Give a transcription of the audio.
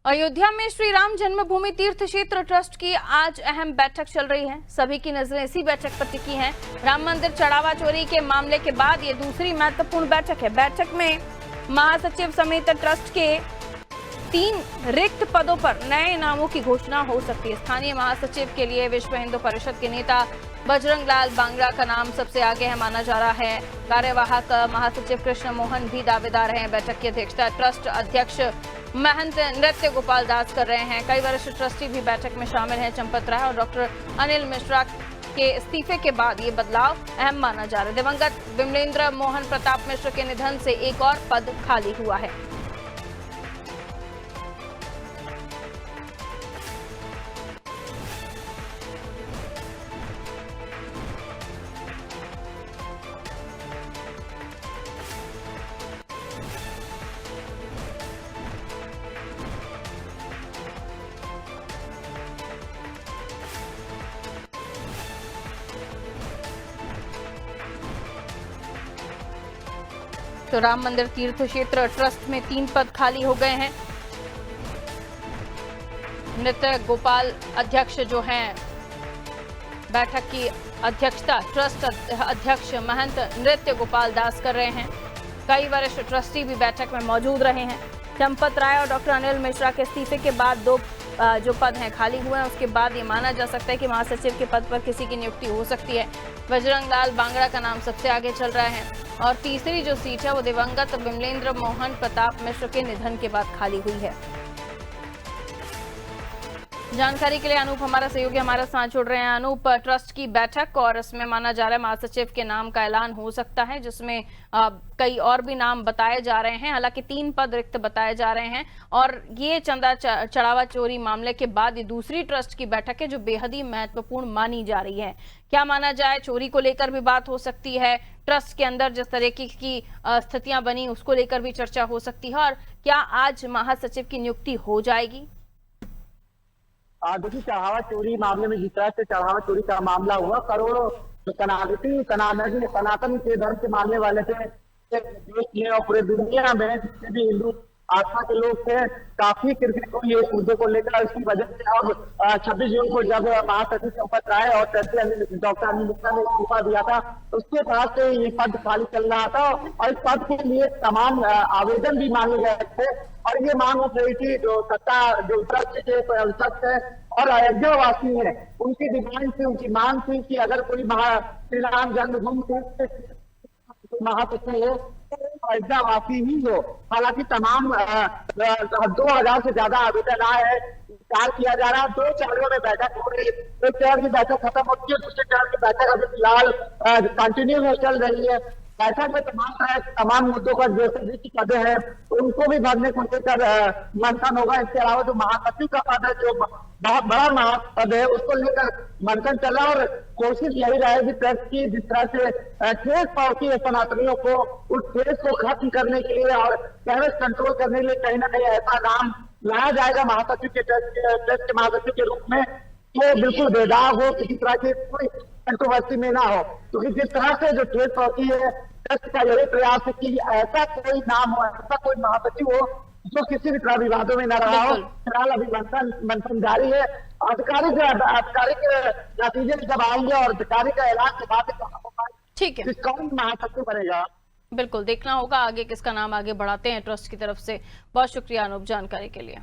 अयोध्या में श्री राम जन्मभूमि तीर्थ क्षेत्र ट्रस्ट की आज अहम बैठक चल रही है। सभी की नजरें इसी बैठक पर टिकी हैं। राम मंदिर चढ़ावा चोरी के मामले के बाद ये दूसरी महत्वपूर्ण बैठक है। बैठक में महासचिव समेत ट्रस्ट के 3 रिक्त पदों पर नए नामों की घोषणा हो सकती है। स्थानीय महासचिव के लिए विश्व हिंदू परिषद के नेता बजरंग लाल बांगड़ा का नाम सबसे आगे है माना जा रहा है। कार्यवाहक महासचिव कृष्ण मोहन भी दावेदार हैं। बैठक की अध्यक्षता ट्रस्ट अध्यक्ष महंत नृत्य गोपाल दास कर रहे हैं। कई वरिष्ठ ट्रस्टी भी बैठक में शामिल हैं। चंपत राय और डॉक्टर अनिल मिश्रा के इस्तीफे के बाद ये बदलाव अहम माना जा रहा है। दिवंगत विमलेंद्र मोहन प्रताप मिश्र के निधन से एक और पद खाली हुआ है। तो राम मंदिर तीर्थ क्षेत्र ट्रस्ट में 3 पद खाली हो गए हैं। नृत्य गोपाल अध्यक्ष जो हैं, बैठक की अध्यक्षता ट्रस्ट अध्यक्ष महंत नृत्य गोपाल दास कर रहे हैं। कई वरिष्ठ ट्रस्टी भी बैठक में मौजूद रहे हैं। चंपत राय और डॉक्टर अनिल मिश्रा के इस्तीफे के बाद 2 जो पद हैं खाली हुए हैं। उसके बाद ये माना जा सकता है कि महासचिव के पद पर किसी की नियुक्ति हो सकती है। बजरंग लाल बांगड़ा का नाम सबसे आगे चल रहा है और तीसरी जो सीट है वो दिवंगत विमलेंद्र मोहन प्रताप मिश्र के निधन के बाद खाली हुई है। जानकारी के लिए अनूप हमारा सहयोगी हमारे साथ जुड़ रहे हैं। अनूप, ट्रस्ट की बैठक और इसमें माना जा रहा है महासचिव के नाम का ऐलान हो सकता है, जिसमें कई और भी नाम बताए जा रहे हैं। हालांकि 3 पद रिक्त बताए जा रहे हैं और ये चंदा चढ़ावा चोरी मामले के बाद ये दूसरी ट्रस्ट की बैठक है जो बेहद ही महत्वपूर्ण मानी जा रही है। क्या माना जाए, चोरी को लेकर भी बात हो सकती है, ट्रस्ट के अंदर जिस तरीके की स्थितियां बनी उसको लेकर भी चर्चा हो सकती है, और क्या आज महासचिव की नियुक्ति हो जाएगी? देखिए, चढ़ावा चोरी मामले में जिस तरह से चढ़ावा चोरी का मामला हुआ, करोड़ों सनातन के धर्म से मानने वाले थे देश में और पूरे दुनिया में जितने भी हिंदू आस्था के लोग थे, काफी क्रिकेट को ये मुद्दे को लेकर इसकी वजह से अब 26 जून को जब महासचिव चंपत राय और डॉक्टर अनिल मिश्रा ने इस्तीफा दिया था, उसके बाद से ये पद खाली चल रहा था और इस पद के लिए तमाम आवेदन भी मांगे गए थे। और ये मांग उठ रही थी जो ट्रस्ट के सदस्य है और अयोध्या वासी है, उनकी डिमांड थी, उनकी मांग थी कि अगर कोई श्री राम जन्मभूमि महासचिव हो अयोध्या वासी ही हो। हालांकि तमाम 2000 से ज्यादा आवेदन आए हैं, विचार किया जा रहा है। 2 चरणों में बैठक हो रही है। एक चरण की बैठक खत्म होती है, दूसरे चरण की बैठक अभी फिलहाल कंटिन्यू में चल रही है। बैठक में तमाम मुद्दों का जैसे भी पद है उनको भी भरने को लेकर मंथन होगा। इसके अलावा जो महासचिव का पद है, जो बहुत बड़ा महापद है, उसको लेकर मंथन चला और कोशिश यही रहेगी ट्रस्ट की, जिस तरह से ठेस पहुंची है सनातनियों को, उस ठेस को खत्म करने के लिए और कैमरेज कंट्रोल करने के लिए कहीं ना कहीं ऐसा नाम लाया जाएगा महासचिव के ट्रस्ट के महासचिव के रूप में, तो बिल्कुल बेदाग हो, किसी तरह की कोई कंट्रोवर्सी में ना हो। क्योंकि जिस तरह से जो ठेस पहुंची है, ट्रस्ट का यही प्रयास है कि ऐसा कोई नाम हो, ऐसा कोई महासचिव हो जो किसी भी तरह विवादों में न रहा हो। फिलहाल अभी मंथन जारी है। आधिकारिक नतीजे जब आएंगे और अधिकारी का ऐलान के बाद ठीक है, कौन महासचिव बनेगा, बिल्कुल देखना होगा आगे किसका नाम आगे बढ़ाते हैं ट्रस्ट की तरफ से। बहुत शुक्रिया अनूप जानकारी के लिए।